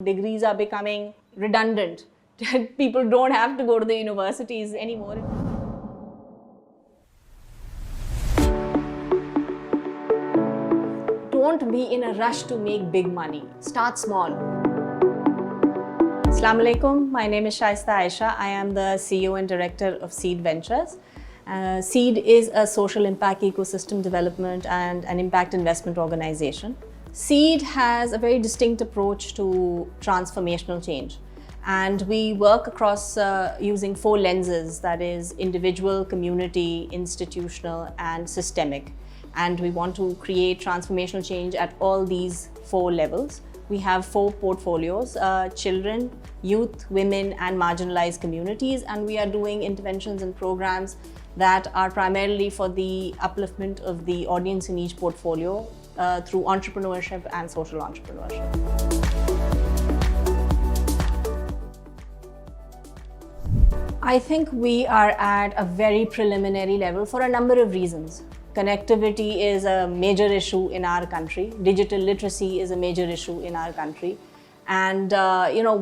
Degrees are becoming redundant. People don't have to go to the universities anymore. Don't be in a rush to make big money. Start small. Assalamu alaikum. My name is Shaista Ayesha. I am the CEO and Director of Seed Ventures. Seed is a social impact ecosystem development and an impact investment organization. Seed has a very distinct approach to transformational change. And we work across using 4 lenses, that is individual, community, institutional, and systemic. And we want to create transformational change at all these 4 levels. We have 4 portfolios, children, youth, women, and marginalized communities. And we are doing interventions and programs that are primarily for the upliftment of the audience in each portfolio through entrepreneurship and social entrepreneurship. I think we are at a very preliminary level for a number of reasons. Connectivity is a major issue in our country. Digital literacy is a major issue in our country. And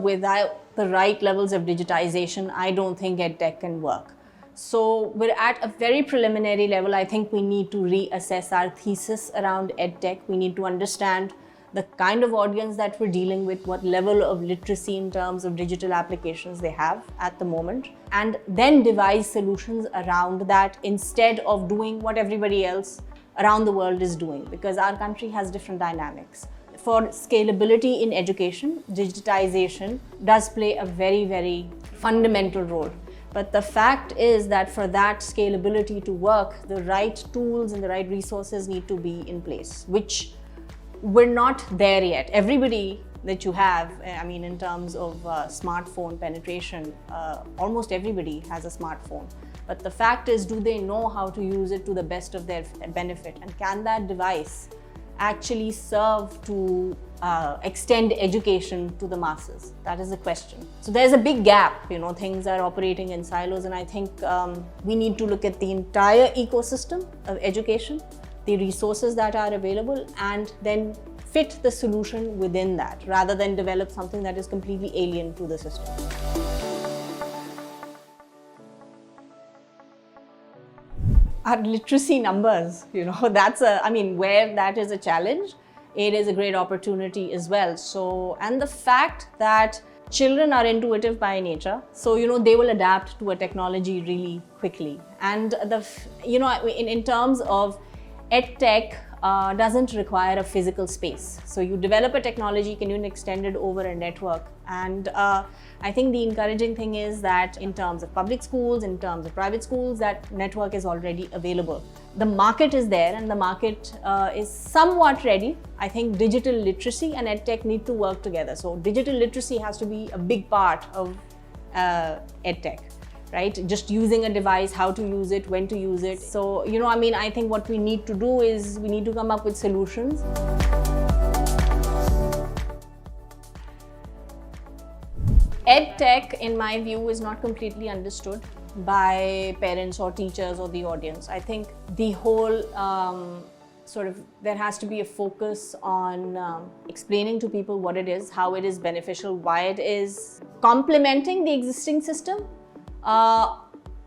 without the right levels of digitization, I don't think EdTech can work. So we're at a very preliminary level. I think we need to reassess our thesis around EdTech. We need to understand the kind of audience that we're dealing with, what level of literacy in terms of digital applications they have at the moment, and then devise solutions around that instead of doing what everybody else around the world is doing, because our country has different dynamics. For scalability in education, digitization does play a very, very fundamental role. But the fact is that for that scalability to work, the right tools and the right resources need to be in place, which we're not there yet. Everybody that you have, in terms of smartphone penetration, almost everybody has a smartphone. But the fact is, do they know how to use it to the best of their benefit? And can that device actually serve to extend education to the masses? That is the question. So there's a big gap, things are operating in silos, and I think we need to look at the entire ecosystem of education, the resources that are available, and then fit the solution within that, rather than develop something that is completely alien to the system. Our literacy numbers, where that is a challenge, it is a great opportunity as well. So, and the fact that children are intuitive by nature, so they will adapt to a technology really quickly. And in terms of EdTech doesn't require a physical space. So you develop a technology, can you extend it over a network? And I think the encouraging thing is that in terms of public schools, in terms of private schools, that network is already available. The market is there, and the market is somewhat ready. I think digital literacy and EdTech need to work together. So digital literacy has to be a big part of EdTech. Right? Just using a device, how to use it, when to use it. So, I think what we need to do is we need to come up with solutions. EdTech, in my view, is not completely understood by parents or teachers or the audience. I think the whole there has to be a focus on explaining to people what it is, how it is beneficial, why it is complementing the existing system,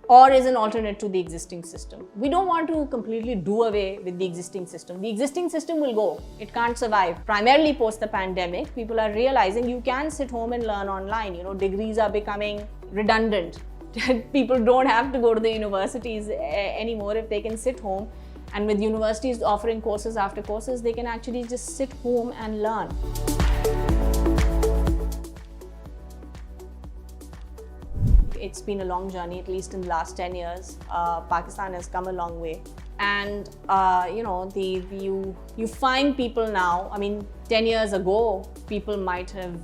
or is an alternate to the existing system. We don't want to completely do away with the existing system. The existing system will go. It can't survive. Primarily post the pandemic, people are realizing you can sit home and learn online. Degrees are becoming redundant. People don't have to go to the universities anymore if they can sit home. And with universities offering courses after courses, they can actually just sit home and learn. It's been a long journey, at least in the last 10 years. Pakistan has come a long way. And, you find people now, 10 years ago, people might have,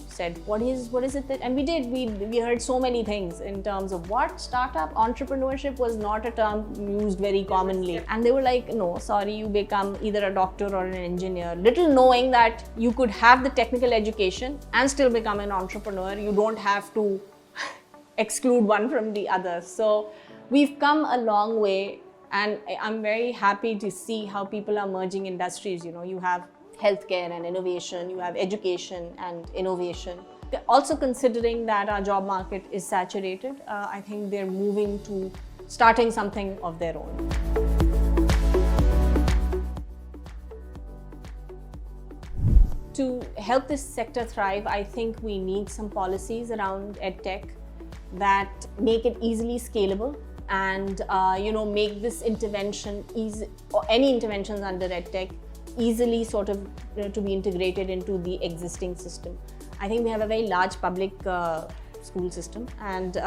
said, what is it that, and we heard so many things in terms of what startup, entrepreneurship was not a term used very commonly. And they were like, no, sorry, you become either a doctor or an engineer. Little knowing that you could have the technical education and still become an entrepreneur. You don't have to exclude one from the other. So we've come a long way, and I'm very happy to see how people are merging industries. You have healthcare and innovation, you have education and innovation. Also considering that our job market is saturated, I think they're moving to starting something of their own. To help this sector thrive, I think we need some policies around EdTech that make it easily scalable and make this intervention easy, or any interventions under EdTech easily sort of to be integrated into the existing system. I think we have a very large public school system, and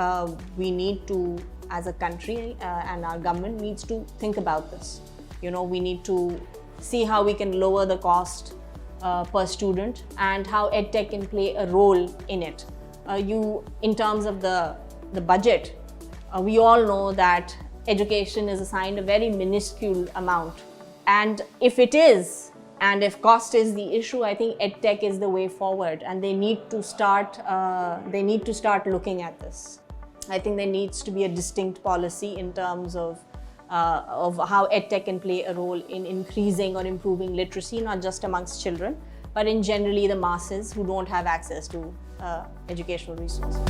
we need to, as a country, and our government needs to think about this. We need to see how we can lower the cost per student and how EdTech can play a role in it. In terms of the budget, we all know that education is assigned a very minuscule amount. And if it is, and if cost is the issue, I think EdTech is the way forward, and they need to start looking at this. I think there needs to be a distinct policy in terms of how EdTech can play a role in increasing or improving literacy, not just amongst children, but in generally the masses who don't have access to educational resources.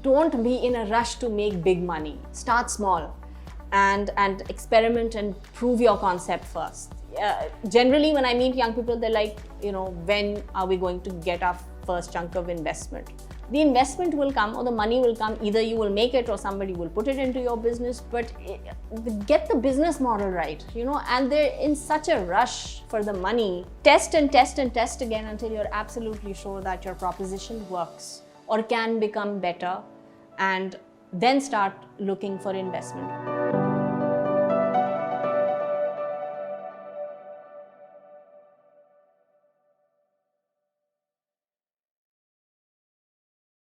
Don't be in a rush to make big money. Start small and experiment and prove your concept first. Generally, when I meet young people, they're like, when are we going to get our first chunk of investment? The investment will come, or the money will come. Either you will make it or somebody will put it into your business, but get the business model right, and they're in such a rush for the money. Test and test and test again until you're absolutely sure that your proposition works or can become better, and then start looking for investment.